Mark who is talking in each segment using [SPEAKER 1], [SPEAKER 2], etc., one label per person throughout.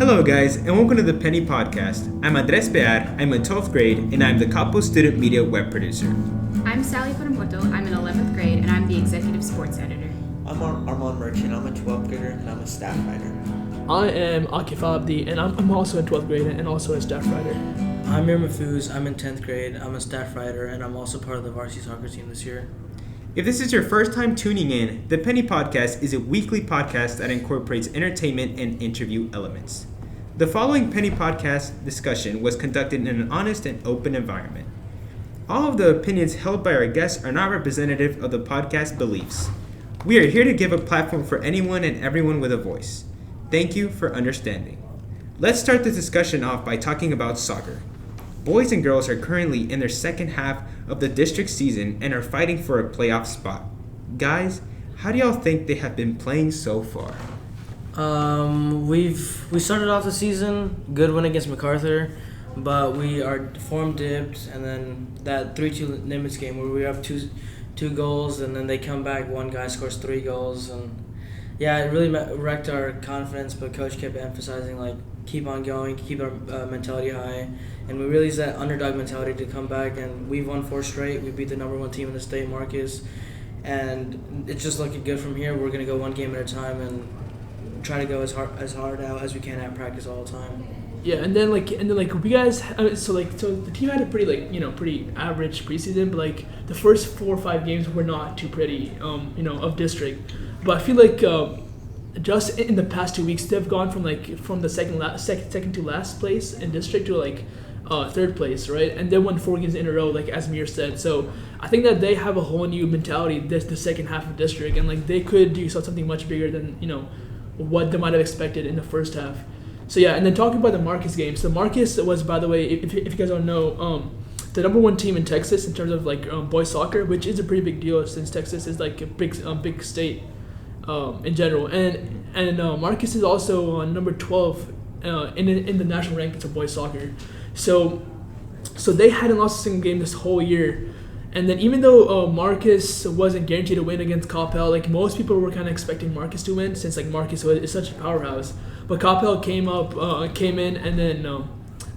[SPEAKER 1] Hello guys, and welcome to the Penny Podcast. I'm Andrés, I'm in 12th grade, and I'm the Coppell Student Media Web Producer.
[SPEAKER 2] I'm Sally Paramoto, I'm in 11th grade, and I'm the Executive Sports Editor.
[SPEAKER 3] I'm Armand Merchant, I'm a 12th grader, and I'm a staff writer.
[SPEAKER 4] I am Akif Abdi, and I'm also in 12th grade and also a staff writer.
[SPEAKER 5] I'm Mir Mahfouz, I'm in 10th grade, I'm a staff writer, and I'm also part of the varsity soccer team this year.
[SPEAKER 1] If this is your first time tuning in, the Penny Podcast is a weekly podcast that incorporates entertainment and interview elements. The following Penny Podcast discussion was conducted in an honest and open environment. All of the opinions held by our guests are not representative of the podcast beliefs. We are here to give a platform for anyone and everyone with a voice. Thank you for understanding. Let's start the discussion off by talking about soccer. Boys and girls are currently in their second half of the district season and are fighting for a playoff spot. Guys, how do y'all think they have been playing so far?
[SPEAKER 5] We started off the season good win against MacArthur, but our form dipped, and then that 3-2 Nimitz game where we were up two goals, and then they come back, one guy scores 3 goals, and yeah, it really wrecked our confidence. But coach kept emphasizing keep on going, keep our mentality high, and we really used that underdog mentality to come back, and we've won 4 straight. We beat the number 1 team in the state, Marcus, and it's just looking good from here. We're gonna go one game at a time and try to go as hard out as we can at practice all the time.
[SPEAKER 4] Yeah, and then we guys so the team had a pretty average preseason, but the first 4 or 5 games were not too pretty of district. But I feel just in the past 2 weeks they've gone from the second to last place in district to third place, right? And they won 4 games in a row, as Mir said. So I think that they have a whole new mentality the second half of district, and they could do something much bigger than what they might have expected in the first half. So yeah, and then talking about the Marcus game. So Marcus was, by the way, if you guys don't know, the number 1 team in Texas in terms of boys soccer, which is a pretty big deal since Texas is a big state in general. And Marcus is also number 12 in the national rankings of boys soccer. So they hadn't lost a single game this whole year. And then even though Marcus wasn't guaranteed to win against Coppell, most people were kind of expecting Marcus to win since Marcus is such a powerhouse. But Coppell came in, and then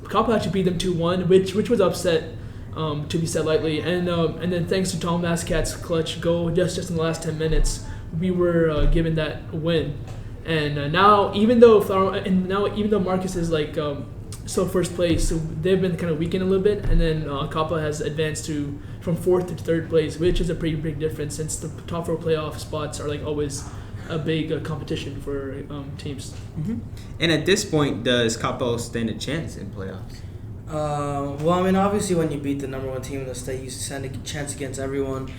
[SPEAKER 4] Coppell actually beat them 2-1, which was upset, to be said lightly. And then thanks to Tom Vasquez's clutch goal just in the last 10 minutes, we were given that win. And now even though Marcus is still first place, so they've been kind of weakened a little bit, and then Coppell has advanced from 4th to 3rd place, which is a pretty big difference since the top 4 playoff spots are always a big competition for teams.
[SPEAKER 1] Mm-hmm. And at this point, does Coppell stand a chance in playoffs?
[SPEAKER 5] Obviously when you beat the number 1 team in the state, you stand a chance against everyone.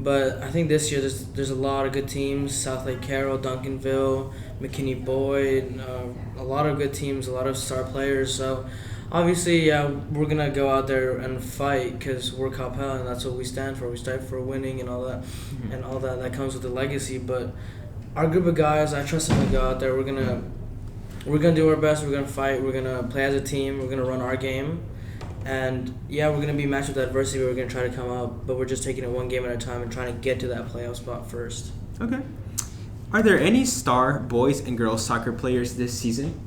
[SPEAKER 5] But I think this year there's a lot of good teams: South Lake Carroll, Duncanville, McKinney Boyd, a lot of good teams, a lot of star players. So obviously, yeah, we're gonna go out there and fight because we're Coppell, and that's what we stand for. We stand for winning and all that, and all that comes with the legacy. But our group of guys, I trust them to go out there. We're gonna do our best. We're gonna fight. We're gonna play as a team. We're gonna run our game. And yeah, we're going to be matched with adversity. We're going to try to come out, but we're just taking it one game at a time and trying to get to that playoff spot first.
[SPEAKER 1] Okay. Are there any star boys and girls soccer players this season?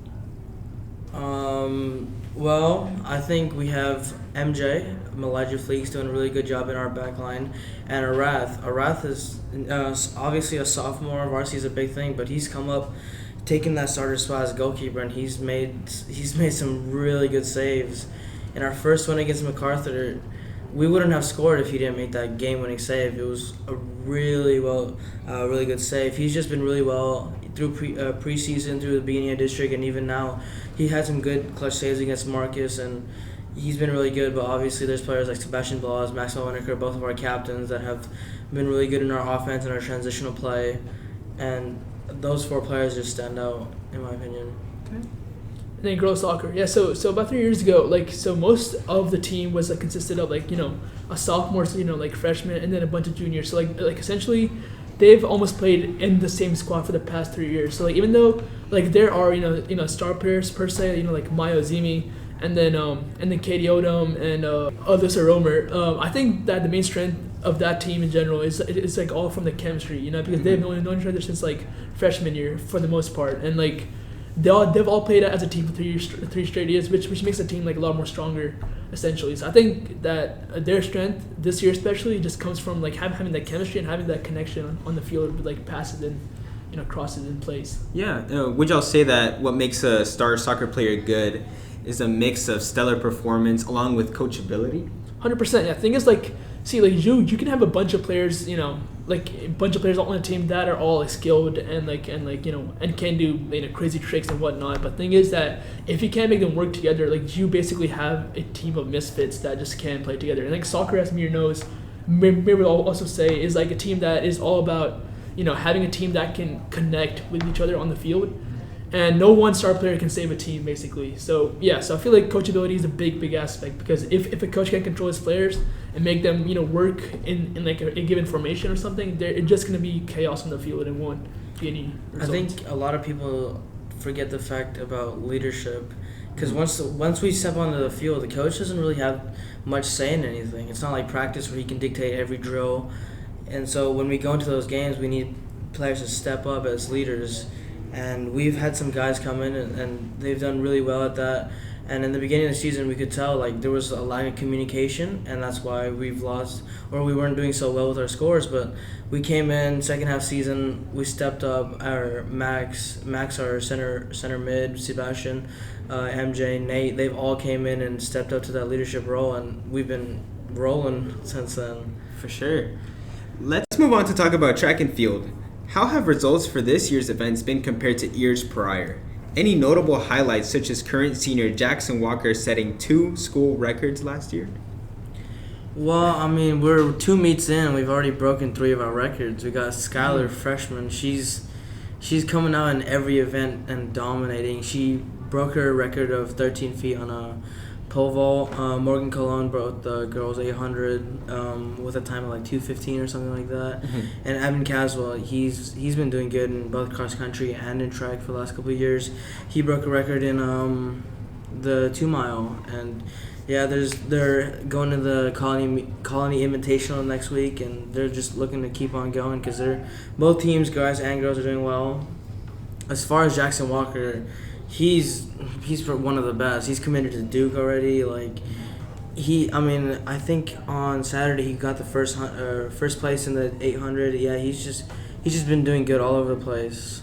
[SPEAKER 5] Well, I think we have MJ, Elijah Fleek's doing a really good job in our back line, and Arath. Arath is obviously a sophomore. Varsity is a big thing, but he's come up, taking that starter spot as goalkeeper, and he's made some really good saves. In our first win against MacArthur, we wouldn't have scored if he didn't make that game-winning save. It was a really good save. He's just been really well through preseason, through the beginning of district, and even now. He had some good clutch saves against Marcus, and he's been really good. But obviously there's players like Sebastian Blas, Maxwell Winokur, both of our captains that have been really good in our offense and our transitional play. And those 4 players just stand out, in my opinion.
[SPEAKER 4] Okay. And then girls soccer, yeah. So about 3 years ago, so most of the team was consisted of a sophomore, freshman, and then a bunch of juniors. So essentially, they've almost played in the same squad for the past 3 years. So even though there are star players per se, like Maya Ozimi, and then Katie Odom and Alyssa Romer, I think that the main strength of that team in general is all from the chemistry, because they've known each other since freshman year for the most part, and they've all played as a team for 3 straight years, which makes the team like a lot more stronger, essentially. So I think that their strength this year especially just comes from like having that chemistry and having that connection on the field with like passes and crosses in place.
[SPEAKER 1] Yeah, would y'all say that what makes a star soccer player good is a mix of stellar performance along with coachability?
[SPEAKER 4] 100%. Yeah, the thing is like, see, like you can have a bunch of players, like a bunch of players on a team that are all like, skilled and can do crazy tricks and whatnot. But the thing is that if you can't make them work together, like you basically have a team of misfits that just can't play together. And like soccer, as Mir knows, Mir will also say, is like a team that is all about having a team that can connect with each other on the field. And no one star player can save a team, basically. So I feel like coachability is a big aspect, because if a coach can control his players and make them work in like a given formation or something, it's just going to be chaos on the field and won't be any results.
[SPEAKER 5] I think a lot of people forget the fact about leadership, because once we step onto the field, the coach doesn't really have much say in anything. It's not like practice where he can dictate every drill. And so when we go into those games, we need players to step up as leaders. And we've had some guys come in and they've done really well at that. And in the beginning of the season, we could tell like there was a lack of communication, and that's why we've lost, or we weren't doing so well with our scores. But we came in second half season, we stepped up. Our Max, our center mid, Sebastian, MJ, Nate, they've all came in and stepped up to that leadership role, and we've been rolling since then.
[SPEAKER 1] For sure. Let's move on to talk about track and field. How have results for this year's events been compared to years prior? Any notable highlights, such as current senior Jackson Walker setting 2 school records last year?
[SPEAKER 5] Well, I mean, we're 2 meets in and we've already broken 3 of our records. We got Skylar, freshman. She's coming out in every event and dominating. She broke her record of 13 feet on a pole vault. Morgan Cologne broke the girls 800 with a time of like 2:15 or something like that. Mm-hmm. And Evan Caswell, he's been doing good in both cross country and in track for the last couple of years. He broke a record in the 2 mile, and they're going to the Colony Invitational next week, and they're just looking to keep on going because they're both teams, guys and girls, are doing well. As far as Jackson Walker, he's one of the best. He's committed to Duke already. I think on Saturday he got the first place in the 800. Yeah, he's just been doing good all over the place.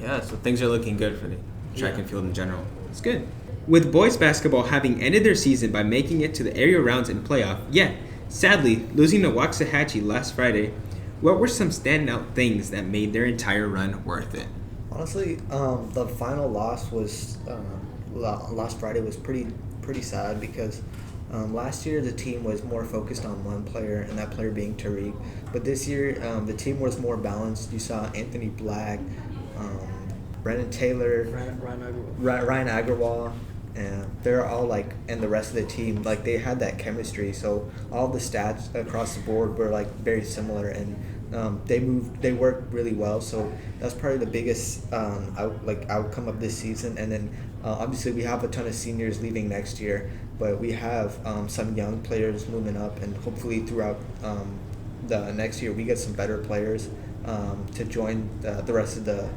[SPEAKER 1] Yeah, so things are looking good for the track and field in general. It's good. With boys basketball having ended their season by making it to the area rounds and playoff, sadly losing to Waxahachie last Friday, what were some standout things that made their entire run worth it?
[SPEAKER 3] Honestly, the final loss was last Friday was pretty sad, because last year the team was more focused on one player, and that player being Tariq. But this year the team was more balanced. You saw Anthony Black, Brennan Taylor, Ryan Agarwal, and they're all and the rest of the team, they had that chemistry. So all the stats across the board were very similar, and they worked really well. So that's probably the biggest outcome of this season. And then obviously we have a ton of seniors leaving next year, but we have some young players moving up, and hopefully throughout the next year we get some better players to join the rest of the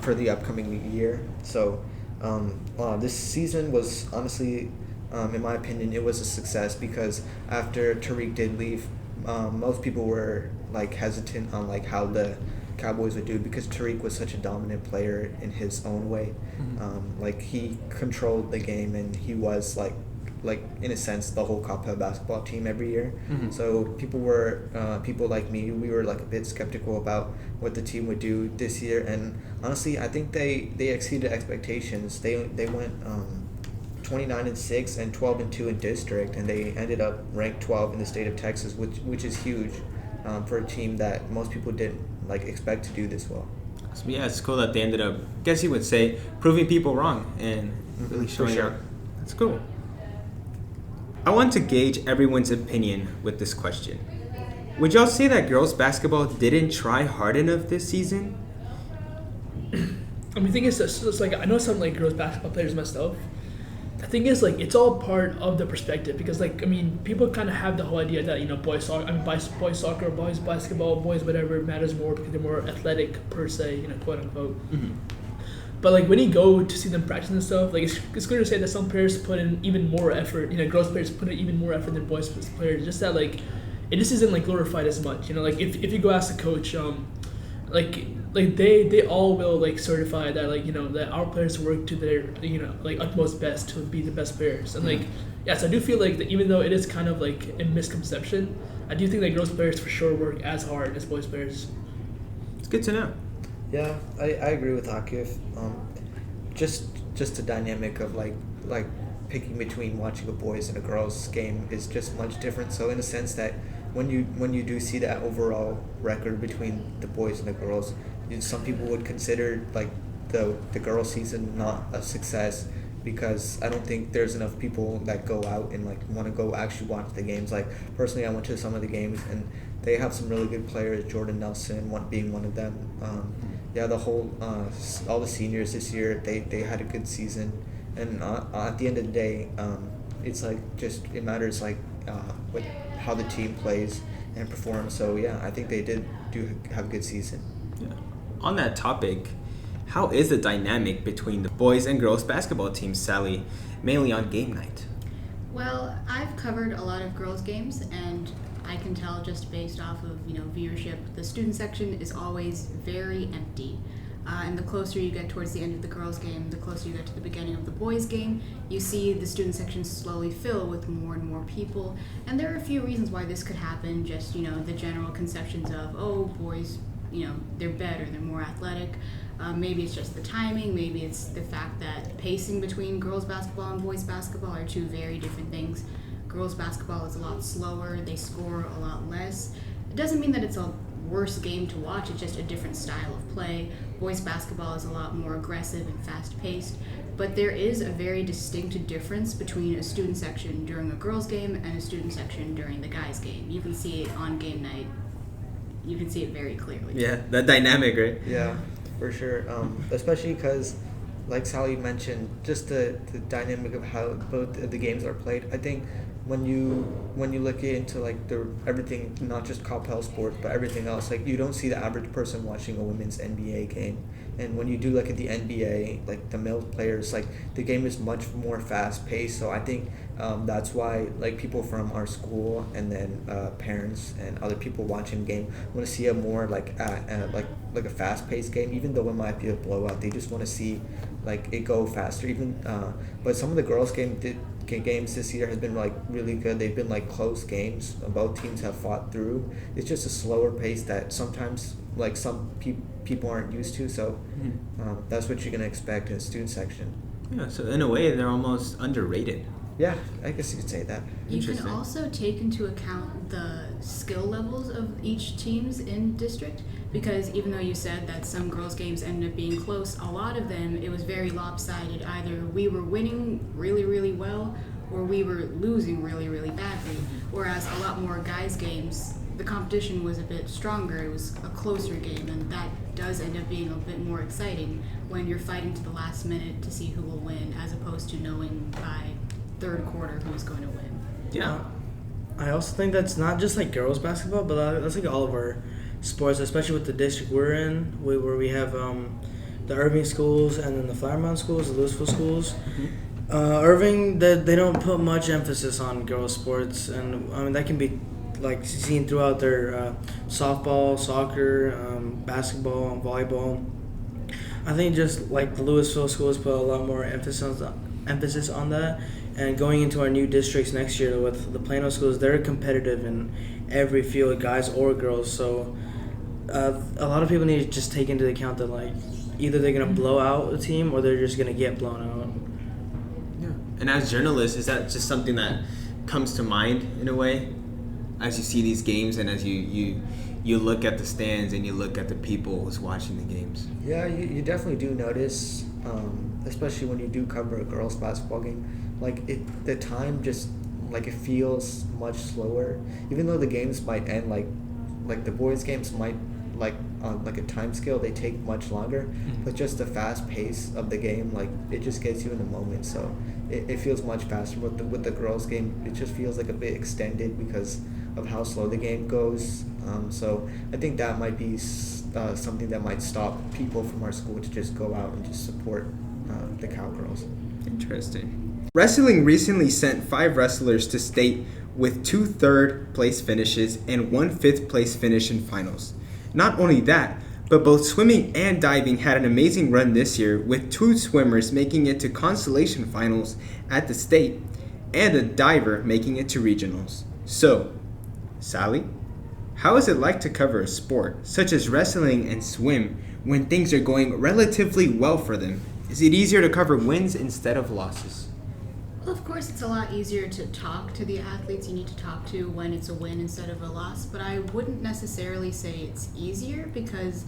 [SPEAKER 3] for the upcoming year. So this season was honestly, in my opinion, it was a success, because after Tariq did leave, most people were hesitant on how the Cowboys would do, because Tariq was such a dominant player in his own way. Mm-hmm. He controlled the game, and he was in a sense the whole Coppell basketball team every year. Mm-hmm. So people like me, we were a bit skeptical about what the team would do this year, and honestly I think they exceeded expectations. They went 29-6 and 12-2 in district, and they ended up ranked 12 in the state of Texas, which is huge for a team that most people didn't expect to do this well.
[SPEAKER 1] So it's cool that they ended up, I guess you would say, proving people wrong and really showing out. That's cool. I want to gauge everyone's opinion with this question. Would y'all say that girls basketball didn't try hard enough this season?
[SPEAKER 4] I think it's I know some girls basketball players myself. The thing is it's all part of the perspective, because people kind of have the whole idea that boys soccer, boys basketball, boys whatever matters more because they're more athletic per se, quote unquote. Mm-hmm. But like when you go to see them practice and stuff, like it's clear to say that some players put in even more effort. Girls players put in even more effort than boys players. Just that like it just isn't like glorified as much. Like if you go ask the coach, like they all will like certify that like that our players work to their like utmost best to be the best players. And like yes, I do feel like that even though it is kind of like a misconception, I do think that girls players for sure work as hard as boys players.
[SPEAKER 1] It's good to know.
[SPEAKER 3] Yeah, I agree with Akif. Just the dynamic of like picking between watching a boys and a girls game is just much different. So in a sense that when you do see that overall record between the boys and the girls, some people would consider like the girls season not a success, because I don't think there's enough people that go out and like want to go actually watch the games. Like personally, I went to some of the games and they have some really good players. Jordan Nelson being one of them. The whole all the seniors this year, they had a good season, and at the end of the day, it's like just it matters like with how the team plays and performs. So yeah, I think they do have a good season.
[SPEAKER 1] Yeah. On that topic, how is the dynamic between the boys and girls basketball teams, Sally, mainly on game night?
[SPEAKER 2] Well, I've covered a lot of girls' games, and I can tell just based off of viewership, the student section is always very empty. And the closer you get towards the end of the girls' game, the closer you get to the beginning of the boys' game, you see the student section slowly fill with more and more people. And there are a few reasons why this could happen. Just the general conceptions of boys, they're better, they're more athletic. Maybe it's just the timing. Maybe it's the fact that pacing between girls basketball and boys basketball are two very different things. Girls basketball is a lot slower. They score a lot less. It doesn't mean that it's a worse game to watch. It's just a different style of play. Boys basketball is a lot more aggressive and fast-paced. But there is a very distinct difference between a student section during a girls' game and a student section during the guys' game. You can see it on game night. You can see it very clearly.
[SPEAKER 1] Yeah, that dynamic, right?
[SPEAKER 3] Yeah, for sure. Especially because, like Sally mentioned, just the dynamic of how both of the games are played. I think when you look into like everything, not just Coppell sports, but everything else, like you don't see the average person watching a women's NBA game. And when you do look at the NBA, like the male players, like the game is much more fast paced. So I think that's why like people from our school and then parents and other people watching the game want to see a more like a fast paced game, even though it might be a blowout. They just want to see like it go faster. But some of the girls' games this year has been like really good. They've been like close games. Both teams have fought through. It's just a slower pace that sometimes like some people aren't used to. So that's what you're gonna expect in a student section.
[SPEAKER 1] Yeah. So in a way, they're almost underrated.
[SPEAKER 3] Yeah, I guess you could say that.
[SPEAKER 2] You can also take into account the skill levels of each teams in district, because even though you said that some girls' games ended up being close, a lot of them it was very lopsided. Either we were winning really, really well, or we were losing really, really badly. Whereas a lot more guys' games, the competition was a bit stronger. It was a closer game, and that does end up being a bit more exciting when you're fighting to the last minute to see who will win, as opposed to knowing by third quarter who's going to win.
[SPEAKER 1] Yeah.
[SPEAKER 5] I also think that's not just like girls basketball, but that's like all of our sports, especially with the district we're in, where we have the Irving schools and then the Flower Mound schools, the Louisville schools. Irving, they don't put much emphasis on girls sports, and I mean that can be like seen throughout their softball, soccer, basketball, and volleyball. I think just like the Louisville schools put a lot more emphasis on that. And going into our new districts next year with the Plano schools, they're competitive in every field, guys or girls. So a lot of people need to just take into account that like either they're gonna blow out a team or they're just gonna get blown out.
[SPEAKER 1] Yeah. And as journalists, is that just something that comes to mind in a way, as you see these games and as you look at the stands and you look at the people who's watching the games?
[SPEAKER 3] Yeah, you definitely do notice, especially when you do cover a girls' basketball game. Like the time just like it feels much slower, even though the games might end like the boys' games might like on like a time scale they take much longer, but just the fast pace of the game, like it just gets you in the moment. So it feels much faster with the girls game. It just feels like a bit extended because of how slow the game goes. So I think that might be something that might stop people from our school to just go out and just support the Cowgirls.
[SPEAKER 1] Interesting. Wrestling recently sent 5 wrestlers to state with 2 third-place finishes and 1 fifth-place finish in finals. Not only that, but both swimming and diving had an amazing run this year, with 2 swimmers making it to consolation finals at the state and a diver making it to regionals. So, Sally, how is it like to cover a sport such as wrestling and swim when things are going relatively well for them? Is it easier to cover wins instead of losses?
[SPEAKER 2] Well, of course, it's a lot easier to talk to the athletes you need to talk to when it's a win instead of a loss, but I wouldn't necessarily say it's easier because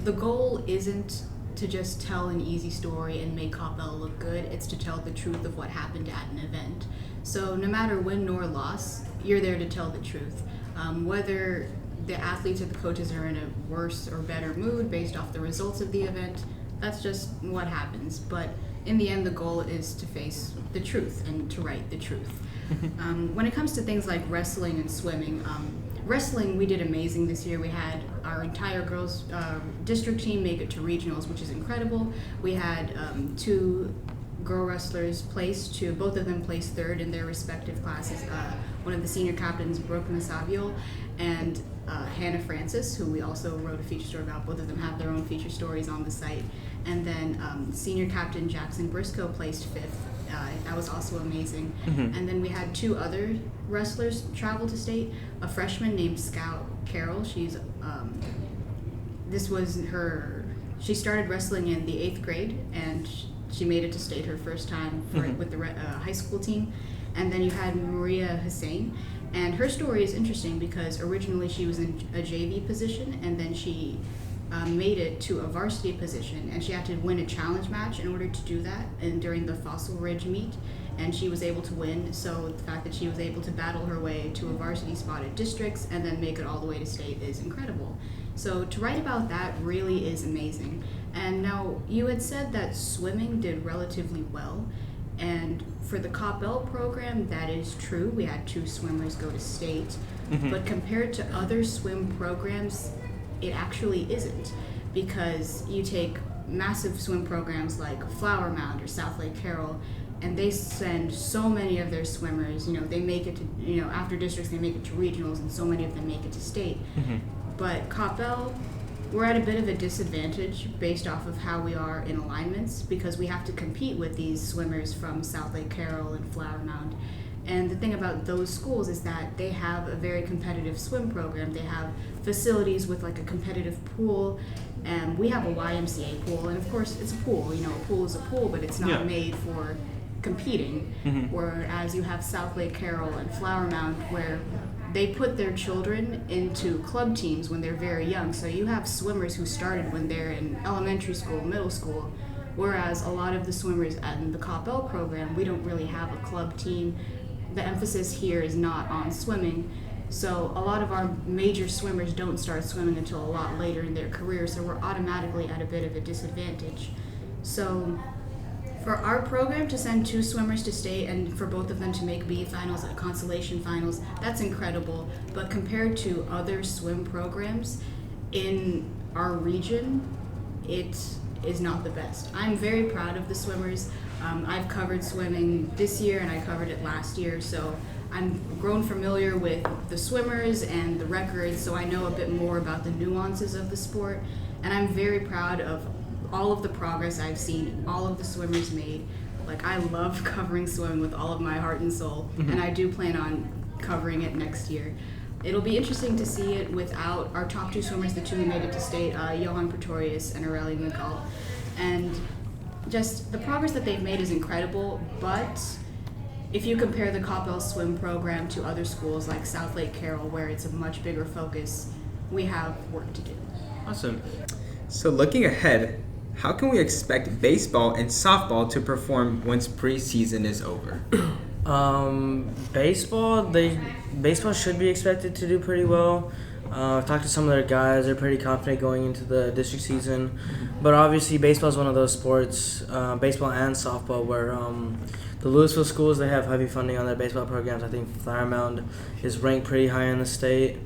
[SPEAKER 2] the goal isn't to just tell an easy story and make Coppell look good. It's to tell the truth of what happened at an event. So no matter win nor loss, you're there to tell the truth. Whether the athletes or the coaches are in a worse or better mood based off the results of the event, that's just what happens. But in the end, the goal is to face the truth and to write the truth. When it comes to things like wrestling and swimming, wrestling, we did amazing this year. We had our entire girls district team make it to regionals, which is incredible. We had 2 girl wrestlers placed, both of them placed 3rd in their respective classes. One of the senior captains, Brooke Masavio, and Hannah Francis, who we also wrote a feature story about. Both of them have their own feature stories on the site. And then senior captain Jackson Briscoe placed 5th. That was also amazing. And then we had 2 other wrestlers travel to state. A freshman named Scout Carroll. She's she started wrestling in the 8th grade, and she made it to state her first time with the high school team. And then you had Maria Hussein, and her story is interesting because originally she was in a JV position, and then she made it to a varsity position, and she had to win a challenge match in order to do that, and during the Fossil Ridge meet, and she was able to win. So the fact that she was able to battle her way to a varsity spot at districts and then make it all the way to state is incredible. So to write about that really is amazing. And now you had said that swimming did relatively well, and for the Coppell program, that is true. We had 2 swimmers go to state, but compared to other swim programs, it actually isn't, because you take massive swim programs like Flower Mound or South Lake Carroll, and they send so many of their swimmers, they make it to, after districts they make it to regionals, and so many of them make it to state. But Coppell, we're at a bit of a disadvantage based off of how we are in alignments, because we have to compete with these swimmers from South Lake Carroll and Flower Mound. And the thing about those schools is that they have a very competitive swim program. They have facilities with like a competitive pool, and we have a YMCA pool, and of course it's a pool. A pool is a pool, but it's not made for competing. Whereas you have South Lake Carroll and Flower Mound, where they put their children into club teams when they're very young. So you have swimmers who started when they're in elementary school, middle school, whereas a lot of the swimmers in the Coppell program, we don't really have a club team. The emphasis here is not on swimming. So a lot of our major swimmers don't start swimming until a lot later in their career, so we're automatically at a bit of a disadvantage. So for our program to send 2 swimmers to state and for both of them to make B finals and consolation finals, that's incredible. But compared to other swim programs in our region, it is not the best. I'm very proud of the swimmers. I've covered swimming this year and I covered it last year, so I'm grown familiar with the swimmers and the records, so I know a bit more about the nuances of the sport, and I'm very proud of all of the progress I've seen, all of the swimmers made. Like, I love covering swimming with all of my heart and soul, and I do plan on covering it next year. It'll be interesting to see it without our top 2 swimmers, the 2 who made it to state, Johan Pretorius and Aurelie McCall. And just the progress that they've made is incredible, but if you compare the Coppell swim program to other schools like South Lake Carroll, where it's a much bigger focus, we have work to do.
[SPEAKER 1] Awesome. So looking ahead, how can we expect baseball and softball to perform once preseason is over?
[SPEAKER 5] Baseball should be expected to do pretty well. I've talked to some of their guys. They're pretty confident going into the district season. But obviously, baseball is one of those sports, baseball and softball, where the Louisville schools, they have heavy funding on their baseball programs. I think Flower is ranked pretty high in the state.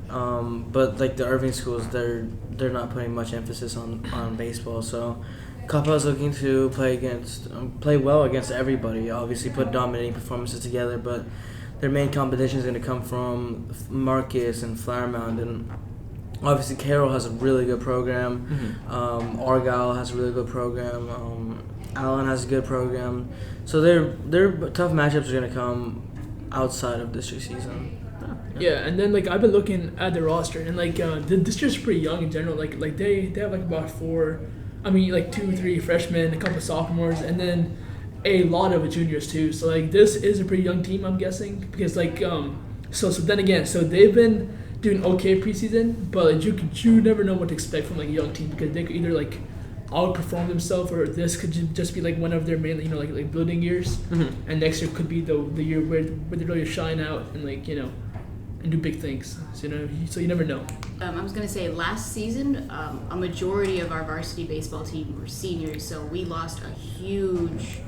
[SPEAKER 5] But like the Irving schools, they're not putting much emphasis on baseball. So Coppell's looking to play well against everybody. Obviously, put dominating performances together, but their main competition is going to come from Marcus and Flower Mound, and obviously Carroll has a really good program.
[SPEAKER 1] Mm-hmm.
[SPEAKER 5] Argyle has a really good program. Allen has a good program. So their tough matchups are going to come outside of district season.
[SPEAKER 4] Yeah, and then like I've been looking at the roster, and like the district's pretty young in general. Like they have like about 2-3 freshmen, a couple sophomores, and then a lot of juniors too. So like this is a pretty young team, I'm guessing, because like so then again, so they've been doing okay preseason, but like, you never know what to expect from like a young team, because they could either like outperform themselves, or this could just be like one of their main like building years,
[SPEAKER 1] Mm-hmm.
[SPEAKER 4] and next year could be the year where they really shine out and like and do big things. So so you never know.
[SPEAKER 2] I was going to say, last season, a majority of our varsity baseball team were seniors, so we lost a huge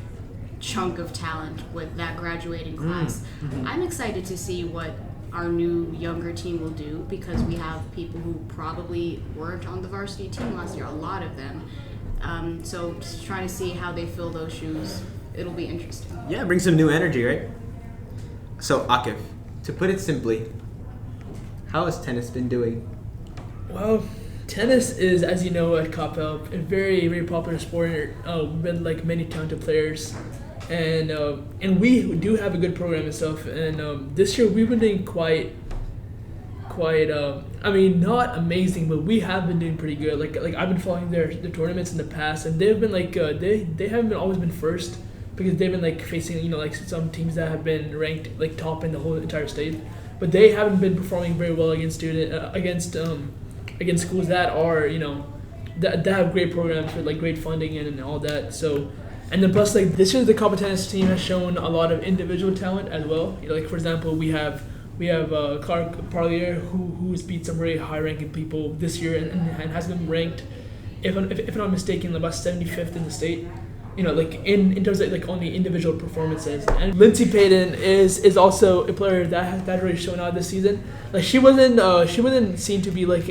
[SPEAKER 2] chunk of talent with that graduating class.
[SPEAKER 1] Mm-hmm.
[SPEAKER 2] I'm excited to see what our new younger team will do, because we have people who probably weren't on the varsity team last year, a lot of them. So just trying to see how they fill those shoes. It'll be interesting.
[SPEAKER 1] Yeah, bring some new energy, right? So, Akif, to put it simply, how has tennis been doing?
[SPEAKER 4] Well, tennis is, as you know, at Coppell, a very, very popular sport. With like many talented players, and we do have a good program and stuff. And this year we've been doing quite. I mean, not amazing, but we have been doing pretty good. Like I've been following their tournaments in the past, and they've been like they haven't always been first, because they've been like facing like some teams that have been ranked like top in the whole entire state. But they haven't been performing very well against schools that are that have great programs with like great funding and all that. So, and then plus like this year the Coppell tennis team has shown a lot of individual talent as well. Like for example, we have Clark Parlier who's beat some really high ranking people this year and has been ranked, if I'm not mistaken, about 75th in the state. Like in terms of like only individual performances. And Lindsay Payton is also a player that has really shown out this season. Like she wasn't seen to be like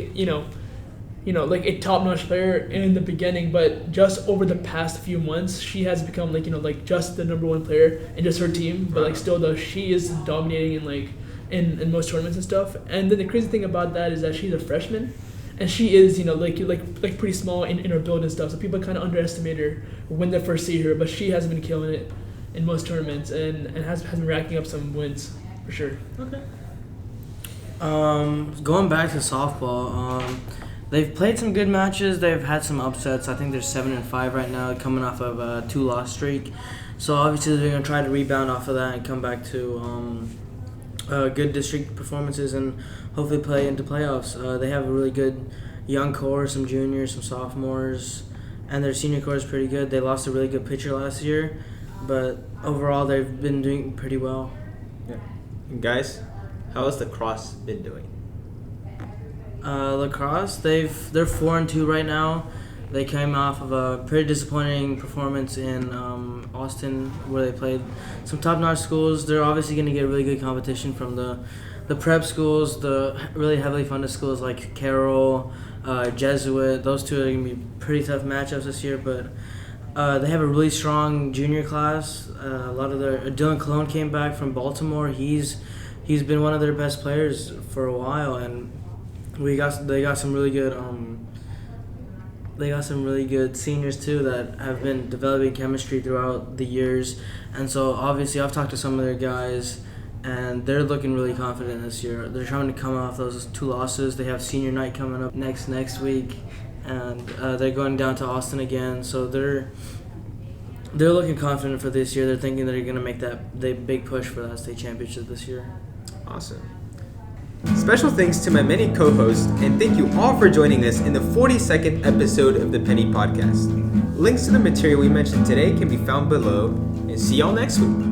[SPEAKER 4] like a top-notch player in the beginning, but just over the past few months she has become like just the number one player in just her team. But like still though, she is dominating in most tournaments and stuff. And then the crazy thing about that is that she's a freshman. And she is, like pretty small in her build and stuff. So people kind of underestimate her when they first see her. But she has been killing it in most tournaments and has been racking up some wins for sure.
[SPEAKER 1] Okay.
[SPEAKER 5] Going back to softball, they've played some good matches. They've had some upsets. I think they're 7-5 right now, coming off of a 2-loss streak. So obviously they're gonna try to rebound off of that and come back to good district performances and hopefully play into playoffs. They have a really good young core, some juniors, some sophomores, and their senior core is pretty good. They lost a really good pitcher last year, but overall they've been doing pretty well.
[SPEAKER 1] Yeah. And guys, how has lacrosse been doing?
[SPEAKER 5] Lacrosse, they're 4-2 right now. They came off of a pretty disappointing performance in Austin, where they played some top-notch schools. They're obviously going to get really good competition from the prep schools, the really heavily funded schools like Carroll, Jesuit. Those two are going to be pretty tough matchups this year, but they have a really strong junior class. A lot of Dylan Cologne came back from Baltimore. He's been one of their best players for a while, and they got some really good. They got some really good seniors too that have been developing chemistry throughout the years, and so obviously I've talked to some of their guys, and they're looking really confident this year. They're trying to come off those 2 losses. They have senior night coming up next week, and they're going down to Austin again. So they're looking confident for this year. They're thinking they're going to make the big push for that state championship this year.
[SPEAKER 1] Awesome. Special thanks to my many co-hosts, and thank you all for joining us in the 42nd episode of the Penny Podcast. Links to the material we mentioned today can be found below, and see y'all next week.